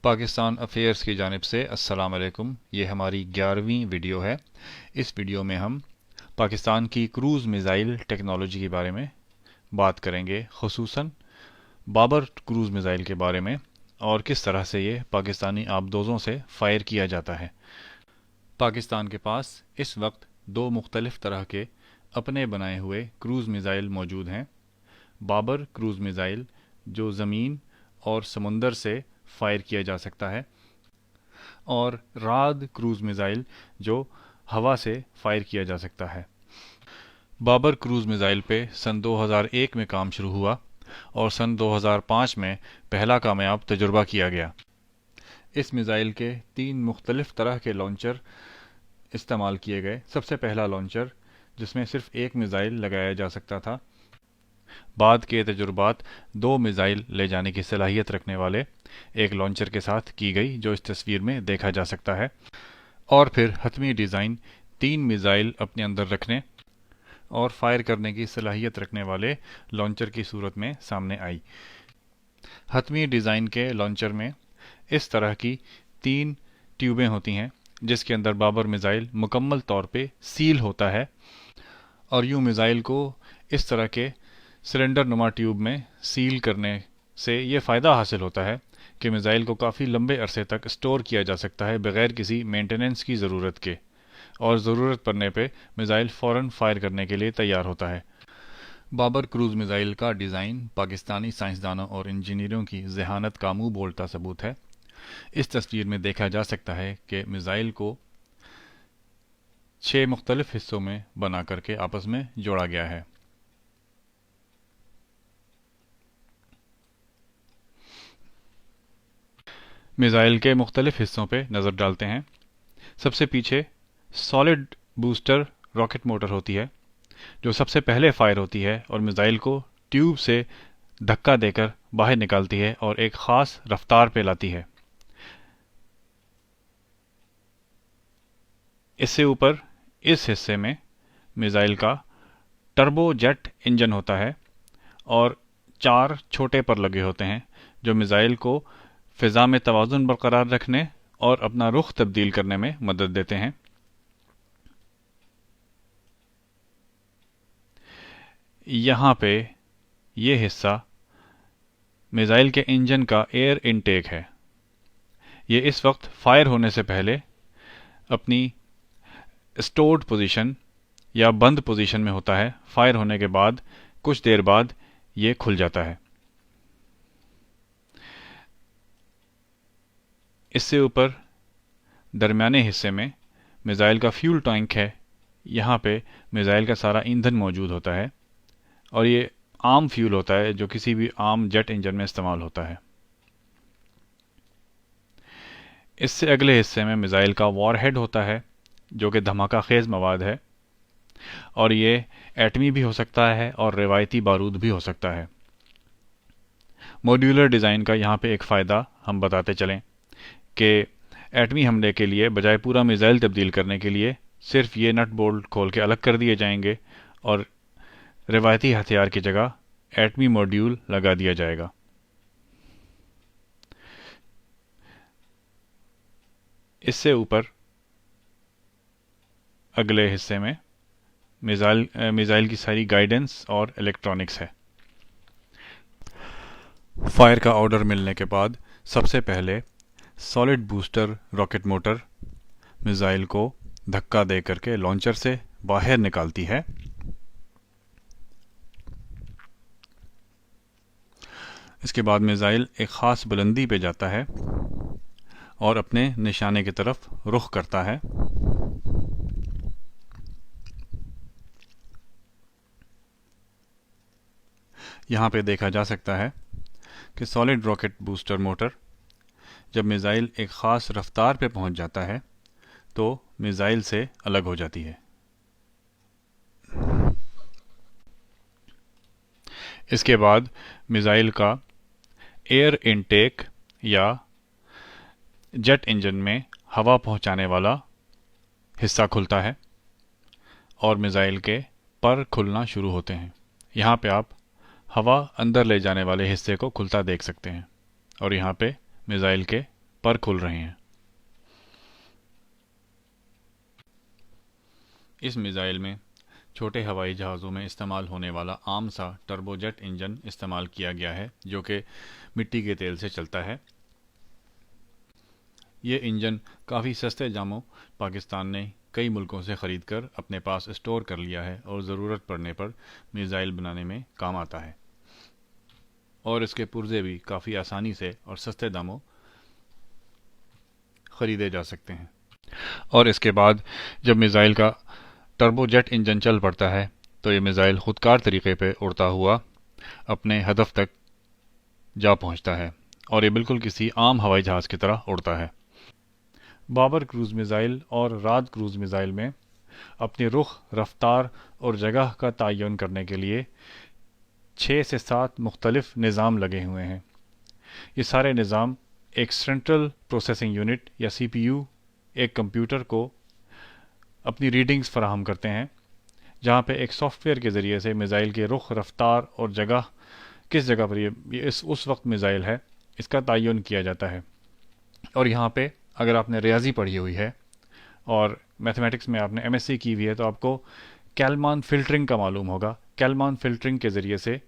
Pakistan affairs की जानिब से अस्सलाम वालेकुम। ये हमारी 11वीं वीडियो है। इस वीडियो में हम पाकिस्तान की क्रूज़ मिज़ाइल टेक्नोलॉजी के बारे में बात करेंगे, खुसूसन बाबर क्रूज़ मिज़ाइल के बारे में और किस तरह से ये पाकिस्तानी आबदोज़ों से फ़ायर किया जाता है। पाकिस्तान के पास इस वक्त दो मुख्तलिफ़ तरह के अपने बनाए हुए क्रूज़ मिज़ाइल मौजूद हैं। बाबर क्रूज़ मिज़ाइल जो ज़मीन और समुंदर से फायर किया जा सकता है, और राद क्रूज़ मिज़ाइल जो हवा से फायर किया जा सकता है। बाबर क्रूज़ मिज़ाइल पे सन 2001 में काम शुरू हुआ और सन 2005 में पहला कामयाब तजुर्बा किया गया। इस मिज़ाइल के 3 मुख्तलिफ़ तरह के लॉन्चर इस्तेमाल किए गए। सबसे पहला लॉन्चर जिसमें सिर्फ एक मिज़ाइल लगाया जा सकता था। बाद के तजुर्बात 2 मिज़ाइल ले जाने की सलाहियत रखने वाले एक लॉन्चर के साथ की गई, जो इस तस्वीर में देखा जा सकता है। और फिर हतमी डिज़ाइन 3 मिज़ाइल अपने अंदर रखने और फायर करने की सलाहियत रखने वाले लॉन्चर की सूरत में सामने आई। हतमी डिज़ाइन के लॉन्चर में इस तरह की 3 ट्यूबें होती हैं, जिसके अंदर बाबर मिज़ाइल मुकम्मल तौर पे सील होता है, और यूं मिज़ाइल को इस तरह के सिलेंडर नुमा ट्यूब में सील करने से ये फ़ायदा हासिल होता है कि मिज़ाइल को काफ़ी लंबे अरसे तक स्टोर किया जा सकता है बग़ैर किसी मेंटेनेंस की ज़रूरत के, और ज़रूरत पड़ने पे मिज़ाइल फ़ौरन फायर करने के लिए तैयार होता है। बाबर क्रूज़ मिज़ाइल का डिज़ाइन पाकिस्तानी साइंसदानों और इंजीनियरों की ज़हानत का मुँह बोलता सबूत है। इस तस्वीर में देखा जा सकता है कि मिज़ाइल को 6 मुख्तलिफ हिस्सों में बना करके आपस में जोड़ा गया है। मिज़ाइल के मुख्तलिफ हिस्सों पे नज़र डालते हैं। सबसे पीछे सॉलिड बूस्टर रॉकेट मोटर होती है, जो सबसे पहले फायर होती है और मिज़ाइल को ट्यूब से धक्का देकर बाहर निकालती है और एक ख़ास रफ्तार पे लाती है। इससे ऊपर इस हिस्से में मिज़ाइल का टर्बो जेट इंजन होता है और 4 छोटे पर लगे होते हैं, जो मिज़ाइल को फ़िज़ा में तवाज़ुन बरकरार रखने और अपना रुख तब्दील करने में मदद देते हैं। यहाँ पे ये हिस्सा मिज़ाइल के इंजन का एयर इनटेक है। ये इस वक्त फायर होने से पहले अपनी स्टोर्ड पोजीशन या बंद पोजीशन में होता है। फायर होने के बाद कुछ देर बाद ये खुल जाता है। इससे ऊपर दरमियाने हिस्से में मिज़ाइल का फ्यूल टैंक है। यहाँ पे मिज़ाइल का सारा ईंधन मौजूद होता है, और ये आम फ्यूल होता है जो किसी भी आम जेट इंजन में इस्तेमाल होता है। इससे अगले हिस्से में मिज़ाइल का वॉरहेड होता है, जो कि धमाका खेज़ मवाद है, और ये एटमी भी हो सकता है और रिवायती बारूद भी हो सकता है। मॉड्यूलर डिज़ाइन का यहाँ पे एक फ़ायदा हम बताते चलें कि एटमी हमले के लिए बजाय पूरा मिज़ाइल तब्दील करने के लिए सिर्फ ये नट बोल्ट खोल के अलग कर दिए जाएंगे और रिवायती हथियार की जगह एटमी मॉड्यूल लगा दिया जाएगा। इससे ऊपर अगले हिस्से में मिज़ाइल की सारी गाइडेंस और इलेक्ट्रॉनिक्स है। फायर का ऑर्डर मिलने के बाद सबसे पहले solid booster rocket motor missile को धक्का दे करके लॉन्चर से बाहर निकालती है। इसके बाद मिज़ाइल एक ख़ास बुलंदी पे जाता है और अपने निशाने की तरफ रुख करता है। यहाँ पे देखा जा सकता है कि सॉलिड रॉकेट बूस्टर मोटर जब मिज़ाइल एक ख़ास रफ्तार पे पहुंच जाता है तो मिज़ाइल से अलग हो जाती है। इसके बाद मिज़ाइल का एयर इनटेक या जेट इंजन में हवा पहुंचाने वाला हिस्सा खुलता है और मिज़ाइल के पर खुलना शुरू होते हैं। यहाँ पे आप हवा अंदर ले जाने वाले हिस्से को खुलता देख सकते हैं, और यहाँ पे मिज़ाइल के पर खुल रहे हैं। इस मिसाइल में छोटे हवाई जहाज़ों में इस्तेमाल होने वाला आम सा टर्बोजेट इंजन इस्तेमाल किया गया है, जो कि मिट्टी के तेल से चलता है। ये इंजन काफ़ी सस्ते दामों पाकिस्तान ने कई मुल्कों से ख़रीद कर अपने पास स्टोर कर लिया है और ज़रूरत पड़ने पर मिसाइल बनाने में काम आता है, और इसके पुर्जे भी काफ़ी आसानी से और सस्ते दामों ख़रीदे जा सकते हैं। और इसके बाद जब मिसाइल का टर्बोजेट इंजन चल पड़ता है तो ये मिसाइल खुदकार तरीके पे उड़ता हुआ अपने हदफ तक जा पहुंचता है, और ये बिल्कुल किसी आम हवाई जहाज़ की तरह उड़ता है। बाबर क्रूज़ मिसाइल और राद क्रूज़ मिसाइल में अपने रुख, रफ्तार और जगह का तयन करने के लिए 6 से 7 मुख्तलिफ निज़ाम लगे हुए हैं। ये सारे निज़ाम एक सेंट्रल प्रोसेसिंग यूनिट या CPU, एक कंप्यूटर को अपनी रीडिंग्स फराहम करते हैं, जहाँ पे एक सॉफ्टवेयर के ज़रिए से मिसाइल के रुख, रफ्तार और जगह, किस जगह पर ये उस वक्त मिसाइल है, इसका तयन किया जाता है। और यहाँ पे अगर आपने रियाजी पढ़ी हुई है और मैथमेटिक्स में आपने MSc की हुई है तो आपको कैलमान फ़िल्टरिंग का मालूम होगा। कैलमान फ़िल्टरिंग के ज़रिए से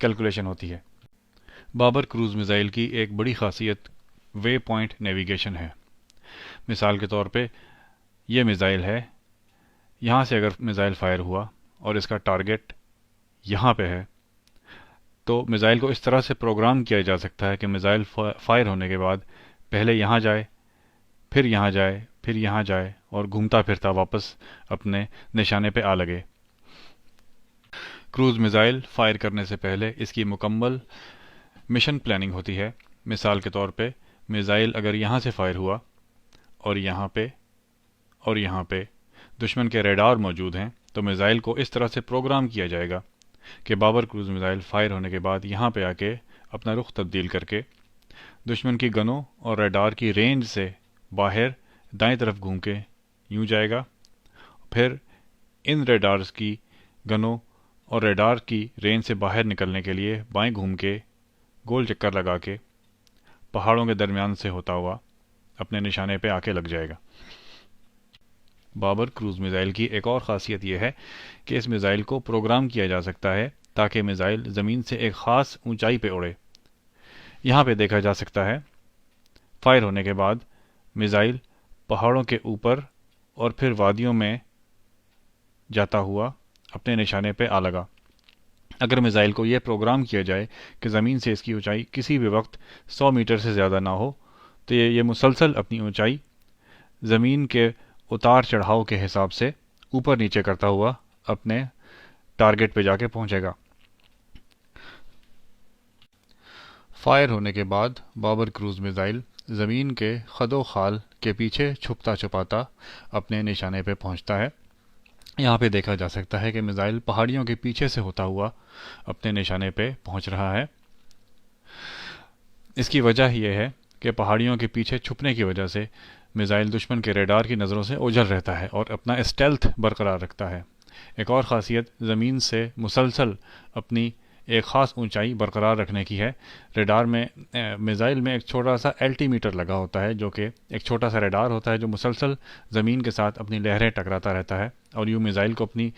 कैलकुलेशन होती है। बाबर क्रूज़ मिसाइल की एक बड़ी खासियत वे पॉइंट नेविगेशन है। मिसाल के तौर पे ये मिसाइल है, यहाँ से अगर मिसाइल फायर हुआ और इसका टारगेट यहाँ पे है, तो मिसाइल को इस तरह से प्रोग्राम किया जा सकता है कि मिसाइल फायर होने के बाद पहले यहाँ जाए, फिर यहाँ जाए, फिर यहाँ जाए और घूमता फिरता वापस अपने निशाने पे आ लगे। क्रूज़ मिसाइल फायर करने से पहले इसकी मुकम्मल मिशन प्लानिंग होती है। मिसाल के तौर पे मिसाइल अगर यहाँ से फायर हुआ और यहाँ पे और यहाँ पे दुश्मन के रेडार मौजूद हैं, तो मिसाइल को इस तरह से प्रोग्राम किया जाएगा कि बाबर क्रूज़ मिसाइल फायर होने के बाद यहाँ पे आके अपना रुख तब्दील करके दुश्मन की गनों और रेडार की रेंज से बाहर दाएं तरफ घूम के यूँ जाएगा, फिर इन रेडार्स की गनों और रेडार की रेंज से बाहर निकलने के लिए बाएं घूम के गोल चक्कर लगा के पहाड़ों के दरमियान से होता हुआ अपने निशाने पे आके लग जाएगा। बाबर क्रूज़ मिसाइल की एक और ख़ासियत यह है कि इस मिसाइल को प्रोग्राम किया जा सकता है ताकि मिसाइल ज़मीन से एक ख़ास ऊंचाई पे उड़े। यहाँ पे देखा जा सकता है फायर होने के बाद मिसाइल पहाड़ों के ऊपर और फिर वादियों में जाता हुआ अपने निशाने पे आ लगा। अगर मिसाइल को यह प्रोग्राम किया जाए कि ज़मीन से इसकी ऊंचाई किसी भी वक्त 100 मीटर से ज़्यादा ना हो, तो ये मुसलसल अपनी ऊंचाई ज़मीन के उतार चढ़ाव के हिसाब से ऊपर नीचे करता हुआ अपने टारगेट पे जाके पहुंचेगा। फायर होने के बाद बाबर क्रूज़ मिसाइल ज़मीन के खदो खाल के पीछे छुपता छुपाता अपने निशाने पे पहुंचता है। यहाँ पे देखा जा सकता है कि मिसाइल पहाड़ियों के पीछे से होता हुआ अपने निशाने पे पहुंच रहा है। इसकी वजह यह है कि पहाड़ियों के पीछे छुपने की वजह से मिसाइल दुश्मन के रेडार की नज़रों से ओझल रहता है और अपना स्टेल्थ बरकरार रखता है। एक और ख़ासियत ज़मीन से मुसलसल अपनी एक ख़ास ऊंचाई बरकरार रखने की है। रेडार में मिसाइल में एक छोटा सा एल्टीमीटर लगा होता है, जो कि एक छोटा सा रेडार होता है जो मुसलसल ज़मीन के साथ अपनी लहरें टकराता रहता है, और यूँ मिसाइल को अपनी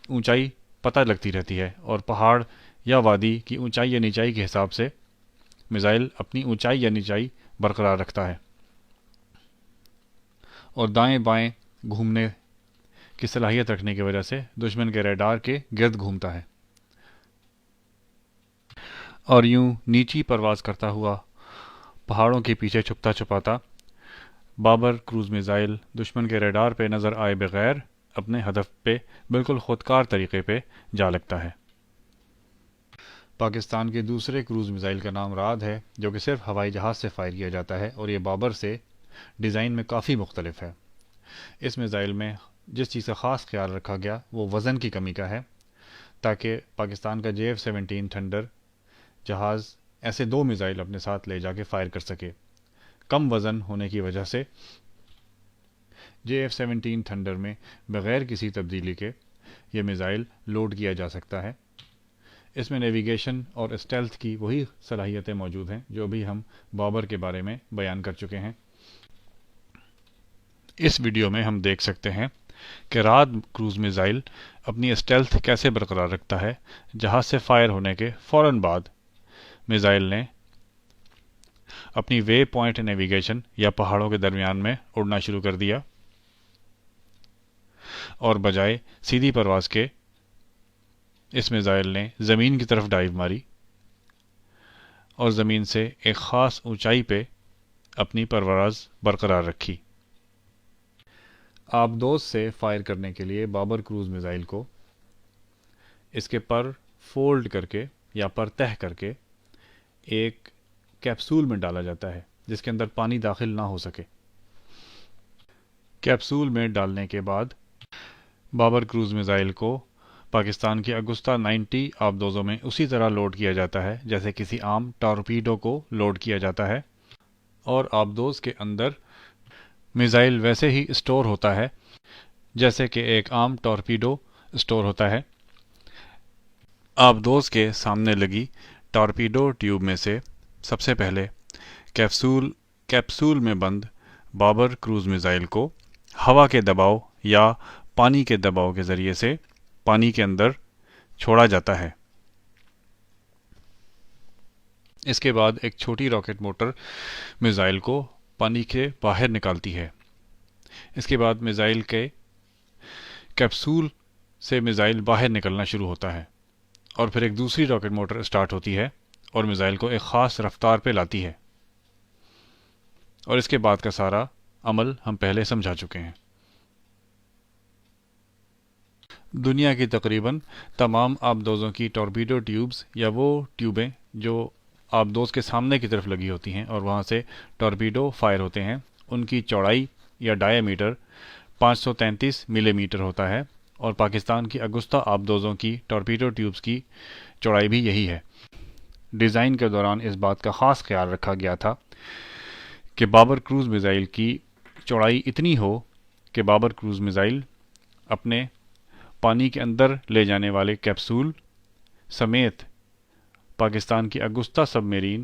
ऊंचाई पता लगती रहती है, और पहाड़ या वादी की ऊंचाई या नीचाई के हिसाब से मिसाइल अपनी ऊंचाई या नीचाई बरकरार रखता है और दाएं बाएं घूमने की सलाहियत रखने की वजह से दुश्मन के रेडार के गिर्द घूमता है और यूं नीची परवाज़ करता हुआ पहाड़ों के पीछे छुपता छुपाता बाबर क्रूज़ मिसाइल दुश्मन के रेडार पे नज़र आए बगैर अपने हदफ पे बिल्कुल खुदकार तरीके पे जा लगता है। पाकिस्तान के दूसरे क्रूज़ मिसाइल का नाम राद है, जो कि सिर्फ हवाई जहाज़ से फायर किया जाता है, और ये बाबर से डिज़ाइन में काफ़ी मुख्तलिफ है। इस मिसाइल में जिस चीज़ का ख़ास ख्याल रखा गया वो वज़न की कमी का है, ताकि पाकिस्तान का JF-17 थंडर जहाज़ ऐसे 2 मिसाइल अपने साथ ले जाके फायर कर सके। कम वज़न होने की वजह से JF-17 थंडर में बग़ैर किसी तब्दीली के ये मिसाइल लोड किया जा सकता है। اس میں نیویگیشن اور اسٹیلتھ کی وہی صلاحیتیں موجود ہیں جو بھی ہم بابر کے بارے میں بیان کر چکے ہیں۔ اس ویڈیو میں ہم دیکھ سکتے ہیں کہ راد کروز میزائل اپنی اسٹیلتھ کیسے برقرار رکھتا ہے۔ جہاز سے فائر ہونے کے فوراً بعد میزائل نے اپنی وے پوائنٹ نیویگیشن یا پہاڑوں کے درمیان میں اڑنا شروع کر دیا، اور بجائے سیدھی پرواز کے اس میزائل نے زمین کی طرف ڈائیو ماری اور زمین سے ایک خاص اونچائی پہ اپنی پرواز برقرار رکھی۔ آبدوز سے فائر کرنے کے لیے بابر کروز میزائل کو اس کے پر فولڈ کر کے یا پر تہہ کر کے ایک کیپسول میں ڈالا جاتا ہے جس کے اندر پانی داخل نہ ہو سکے۔ کیپسول میں ڈالنے کے بعد بابر کروز میزائل کو پاکستان کی اگستہ 90 آبدوزوں میں اسی طرح لوڈ کیا جاتا ہے جیسے کسی عام ٹارپیڈو کو لوڈ کیا جاتا ہے، اور آبدوز کے اندر میزائل ویسے ہی اسٹور ہوتا ہے جیسے کہ ایک عام ٹارپیڈو اسٹور ہوتا ہے۔ آبدوز کے سامنے لگی ٹارپیڈو ٹیوب میں سے سب سے پہلے کیپسول میں بند بابر کروز میزائل کو ہوا کے دباؤ یا پانی کے دباؤ کے ذریعے سے پانی کے اندر چھوڑا جاتا ہے۔ اس کے بعد ایک چھوٹی راکٹ موٹر میزائل کو پانی کے باہر نکالتی ہے۔ اس کے بعد میزائل کے کیپسول سے میزائل باہر نکلنا شروع ہوتا ہے، اور پھر ایک دوسری راکٹ موٹر اسٹارٹ ہوتی ہے اور میزائل کو ایک خاص رفتار پہ لاتی ہے، اور اس کے بعد کا سارا عمل ہم پہلے سمجھا چکے ہیں۔ دنیا کی تقریباً تمام آبدوزوں کی ٹورپیڈو ٹیوبز یا وہ ٹیوبیں جو آبدوز کے سامنے کی طرف لگی ہوتی ہیں اور وہاں سے ٹورپیڈو فائر ہوتے ہیں، ان کی چوڑائی یا ڈایا میٹر 533 ملی میٹر ہوتا ہے، اور پاکستان کی اگستہ آبدوزوں کی ٹورپیڈو ٹیوبز کی چوڑائی بھی یہی ہے۔ ڈیزائن کے دوران اس بات کا خاص خیال رکھا گیا تھا کہ بابر کروز میزائل کی چوڑائی اتنی ہو کہ بابر کروز میزائل اپنے پانی کے اندر لے جانے والے کیپسول سمیت پاکستان کی اگستہ سب میرین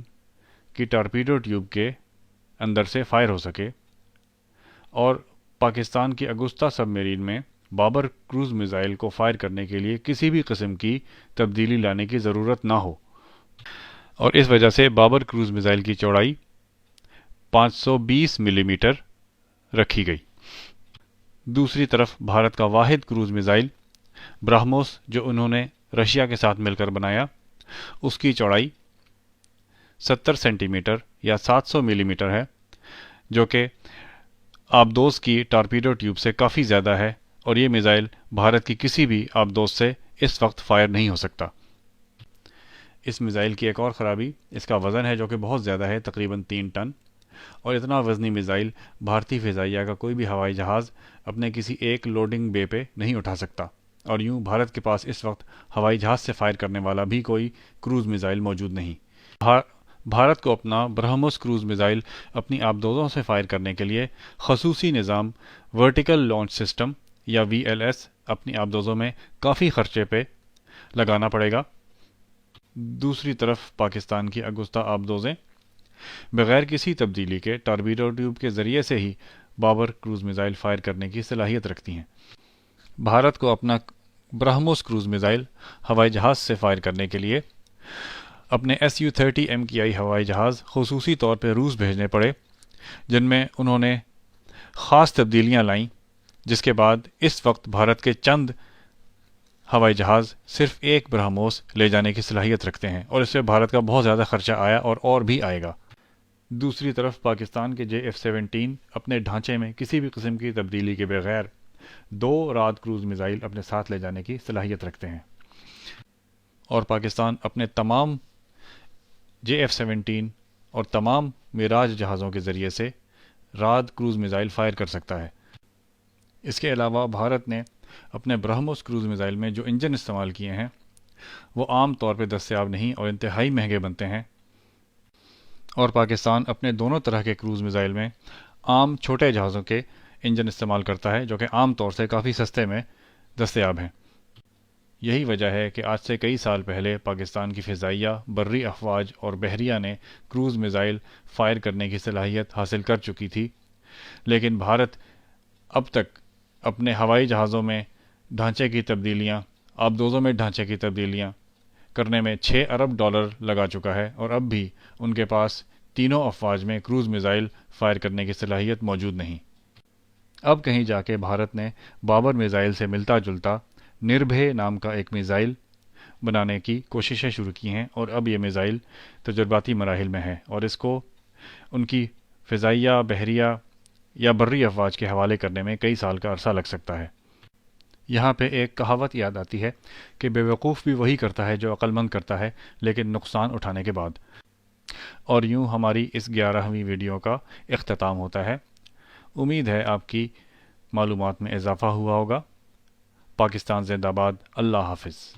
کی ٹارپیڈو ٹیوب کے اندر سے فائر ہو سکے، اور پاکستان کی اگستہ سب میرین میں بابر کروز میزائل کو فائر کرنے کے لیے کسی بھی قسم کی تبدیلی لانے کی ضرورت نہ ہو، اور اس وجہ سے بابر کروز میزائل کی چوڑائی 520 ملی میٹر رکھی گئی۔ دوسری طرف بھارت کا واحد کروز میزائل برہموس جو انہوں نے رشیا کے ساتھ مل کر بنایا، اس کی چوڑائی 70 سینٹی میٹر یا 700 ملی میٹر ہے، جو کہ آبدوز کی ٹارپیڈو ٹیوب سے کافی زیادہ ہے، اور یہ میزائل بھارت کی کسی بھی آبدوز سے اس وقت فائر نہیں ہو سکتا۔ اس میزائل کی ایک اور خرابی اس کا وزن ہے جو کہ بہت زیادہ ہے، تقریباً 3 ٹن، اور اتنا وزنی میزائل بھارتی فضائیہ کا کوئی بھی ہوائی جہاز اپنے کسی ایک لوڈنگ بے پہ نہیں اٹھا سکتا، اور یوں بھارت کے پاس اس وقت ہوائی جہاز سے فائر کرنے والا بھی کوئی کروز میزائل موجود نہیں۔ بھارت کو اپنا برہموس کروز میزائل اپنی آبدوزوں سے فائر کرنے کے لیے خصوصی نظام ورٹیکل لانچ سسٹم یا VLS اپنی آبدوزوں میں کافی خرچے پہ لگانا پڑے گا۔ دوسری طرف پاکستان کی اگستہ آبدوزیں بغیر کسی تبدیلی کے ٹارپیڈو ٹیوب کے ذریعے سے ہی بابر کروز میزائل فائر کرنے کی صلاحیت رکھتی ہیں۔ بھارت کو اپنا برہموس کروز میزائل ہوائی جہاز سے فائر کرنے کے لیے اپنے Su-30 MKI ہوائی جہاز خصوصی طور پہ روس بھیجنے پڑے، جن میں انہوں نے خاص تبدیلیاں لائیں، جس کے بعد اس وقت بھارت کے چند ہوائی جہاز صرف ایک برہموس لے جانے کی صلاحیت رکھتے ہیں، اور اس سے بھارت کا بہت زیادہ خرچہ آیا اور بھی آئے گا۔ دوسری طرف پاکستان کے JF-17 اپنے ڈھانچے میں کسی بھی قسم کی تبدیلی کے بغیر 2 راد کروز میزائل اپنے ساتھ لے جانے کی صلاحیت رکھتے ہیں، اور پاکستان اپنے تمام JF-17 اور تمام میراج جہازوں کے ذریعے سے راد کروز میزائل فائر کر سکتا ہے۔ اس کے علاوہ بھارت نے اپنے برہموس کروز میزائل میں جو انجن استعمال کیے ہیں وہ عام طور پہ دستیاب نہیں اور انتہائی مہنگے بنتے ہیں، اور پاکستان اپنے دونوں طرح کے کروز میزائل میں عام چھوٹے جہازوں کے انجن استعمال کرتا ہے جو کہ عام طور سے کافی سستے میں دستیاب ہیں۔ یہی وجہ ہے کہ آج سے کئی سال پہلے پاکستان کی فضائیہ، بری افواج اور بحریہ نے کروز میزائل فائر کرنے کی صلاحیت حاصل کر چکی تھی، لیکن بھارت اب تک اپنے ہوائی جہازوں میں ڈھانچے کی تبدیلیاں، آبدوزوں میں ڈھانچے کی تبدیلیاں کرنے میں $6 ارب لگا چکا ہے، اور اب بھی ان کے پاس تینوں افواج میں کروز میزائل فائر کرنے کی صلاحیت موجود نہیں۔ اب کہیں جا کے بھارت نے بابر میزائل سے ملتا جلتا نربھے نام کا ایک میزائل بنانے کی کوششیں شروع کی ہیں، اور اب یہ میزائل تجرباتی مراحل میں ہے، اور اس کو ان کی فضائیہ، بحریہ یا بری افواج کے حوالے کرنے میں کئی سال کا عرصہ لگ سکتا ہے۔ یہاں پہ ایک کہاوت یاد آتی ہے کہ بے وقوف بھی وہی کرتا ہے جو عقل مند کرتا ہے، لیکن نقصان اٹھانے کے بعد۔ اور یوں ہماری اس 11ویں ویڈیو کا اختتام ہوتا ہے۔ امید ہے آپ کی معلومات میں اضافہ ہوا ہوگا۔ پاکستان زندہ باد۔ اللہ حافظ۔